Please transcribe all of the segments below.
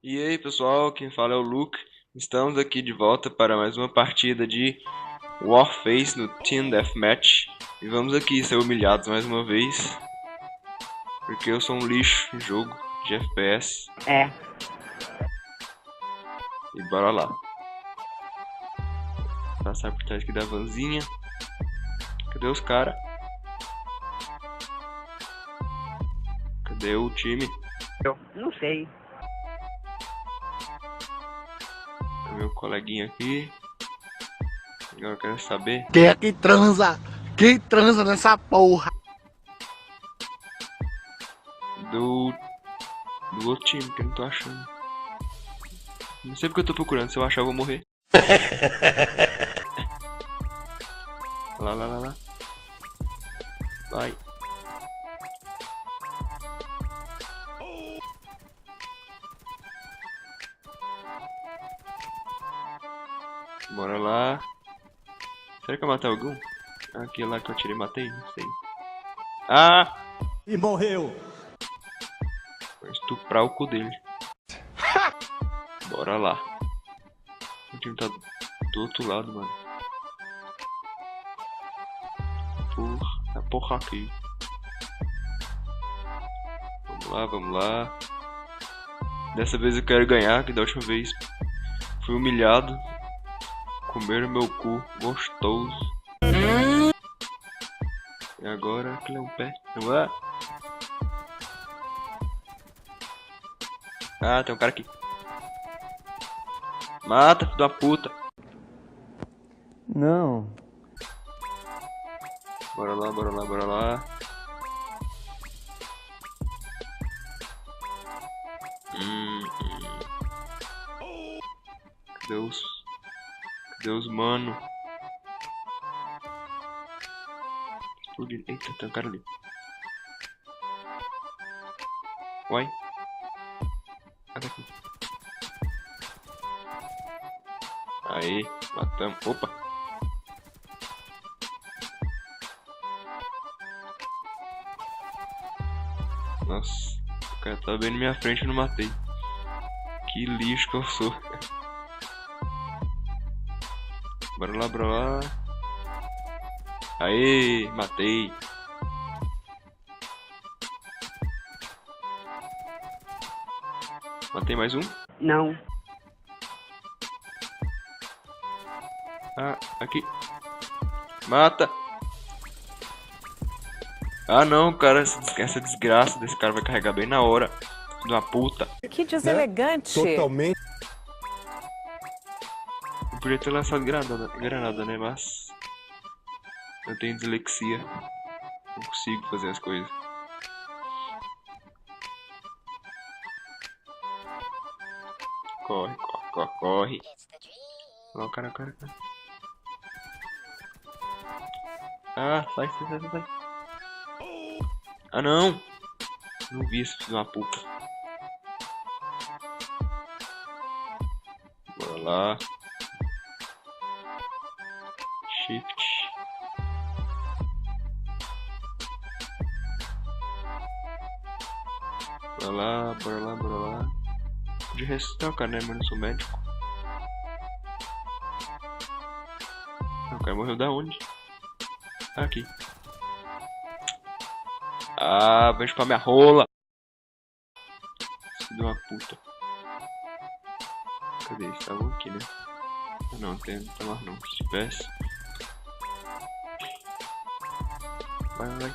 E aí pessoal, quem fala é o Luke. Estamos aqui de volta para mais uma partida de Warface no Team Deathmatch. E vamos aqui ser humilhados mais uma vez, porque eu sou um lixo em jogo de FPS. E bora lá. Passar por trás aqui da vanzinha. Cadê os caras? Cadê o time? Eu não sei. Meu coleguinha aqui. Agora eu quero saber. Quem é que transa? Quem transa nessa porra? Do outro time, que eu não tô achando. Não sei porque eu tô procurando, se eu achar eu vou morrer. Lá. Vai. Bora lá. Será que eu matei algum? Aquele lá que eu tirei, matei? Não sei. Ah! E morreu. Vou estuprar o cu dele. Bora lá. O time tá do outro lado, mano. Porra aqui. Vamos lá. Dessa vez eu quero ganhar, que da última vez fui humilhado. Comeram meu cu gostoso. E agora aquele é um pé, não é? Ah, tem um cara aqui. Mata, filho da puta. Não. Bora lá. Cadê os mano? Explodindo. Eita, tem um cara ali. Uai. Cadê aqui? Aí, matamos. Opa. Nossa, o cara tá bem na minha frente e eu não matei. Que lixo que eu sou. Bora lá. Aê, matei. Matei mais um? Não. Ah, aqui. Mata. Ah não, cara, essa desgraça desse cara vai carregar bem na hora. Filho da puta. Que deselegante. Totalmente. Eu podia ter lançado granada, né? Mas eu tenho dislexia. Não consigo fazer as coisas. Corre. Ó, cara. Ah, sai. Ah, não! Não vi esse filho da puta. Bora lá. Shift. Bora lá. De ressuscitar o cara, né? Mas eu não sou médico. O cara morreu da onde? Aqui. Ah, vai chupar minha rola. Filho de uma puta. Cadê? Eles estavam aqui, né? Ah, não tem mais não. Se tivesse. Vai.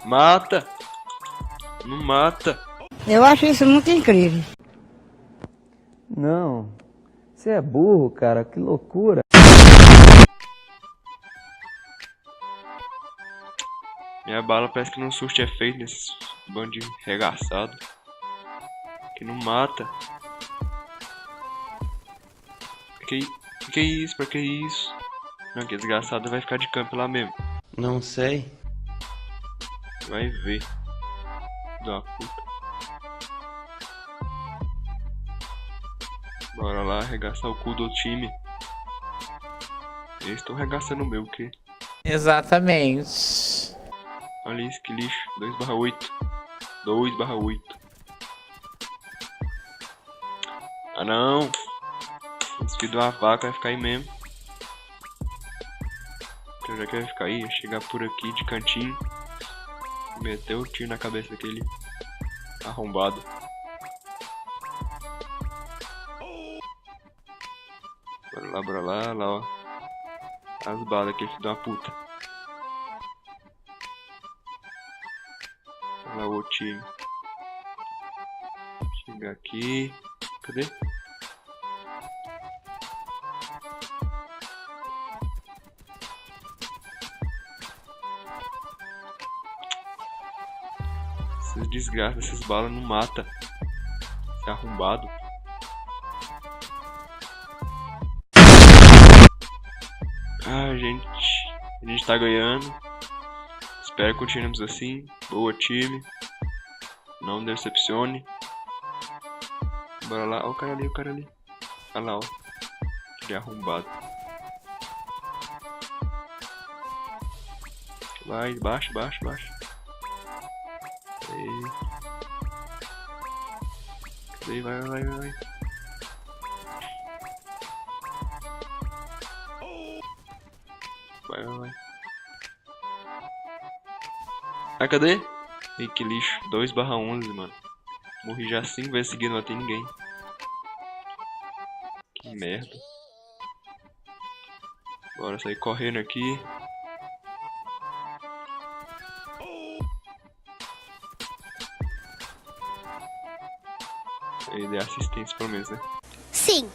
Mata! Não mata! Eu acho isso muito incrível. Não. Você é burro, cara. Que loucura. Minha bala parece que não surte efeito nesses bandidos regaçados. Que não mata. Que isso? Pra que isso? Não, que desgraçado vai ficar de campo lá mesmo. Não sei. Vai ver. Da puta. Bora lá arregaçar o cu do time. Eles estão arregaçando o meu, o quê? Exatamente. Olha isso, que lixo. 2/8. 2/8. Ah não! Esse filho de uma vaca vai ficar aí mesmo. Eu já quero ficar aí, ia chegar por aqui de cantinho. Meteu o tiro na cabeça daquele arrombado. Bora lá, lá ó. As balas aqui, filho de uma puta. Olha lá o outro time. Chega aqui. Cadê? Essas desgraças, essas balas não matam. Esse arrombado. Ah, gente. A gente tá ganhando. Espero que continuemos assim. Boa, time. Não decepcione. Bora lá. Ó, o cara ali, o cara ali. Olha lá, ó. Aquele arrombado. Vai, baixa, baixa, baixa. Aí. Cadê? Vai, vai, vai, vai. Vai, vai, vai. Ah, cadê? Ih, que lixo. 2/11, mano. Morri já 5 vezes seguidas, não matei ninguém. Que merda. Bora sair correndo aqui. Aí dei assistência pelo menos, né? Sim.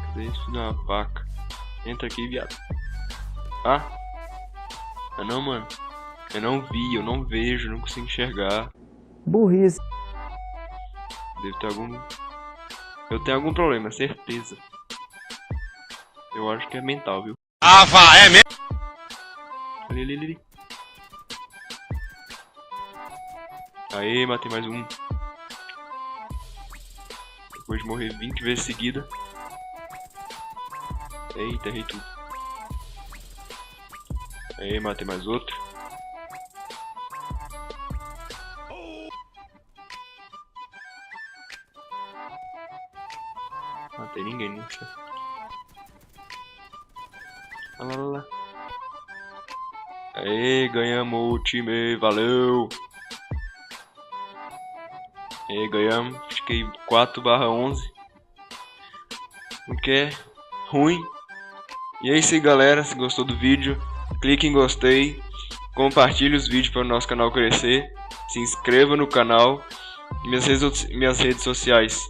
Cadê esse filho de uma vaca? Entra aqui, viado. Ah! Ah não, mano. Eu não vi, eu não vejo, não consigo enxergar. Burrice. Deve ter algum... Eu tenho algum problema, certeza. Eu acho que é mental, viu? Ah, vá, é mesmo? Ali, ali, ali. Aê, matei mais um. Depois de morrer 20 vezes seguida. Eita, errei tudo. Aê, matei mais outro. Matei ninguém, não sei. Olha lá, olha lá. Aê, ganhamos o time, valeu! Aê, ganhamos, fiquei 4/11. O que é ruim. E é isso aí, galera, se gostou do vídeo, clique em gostei, compartilhe os vídeos para o nosso canal crescer, se inscreva no canal, e minhas redes sociais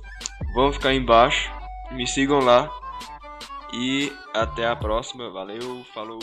vão ficar aí embaixo, me sigam lá, e até a próxima, valeu, falou!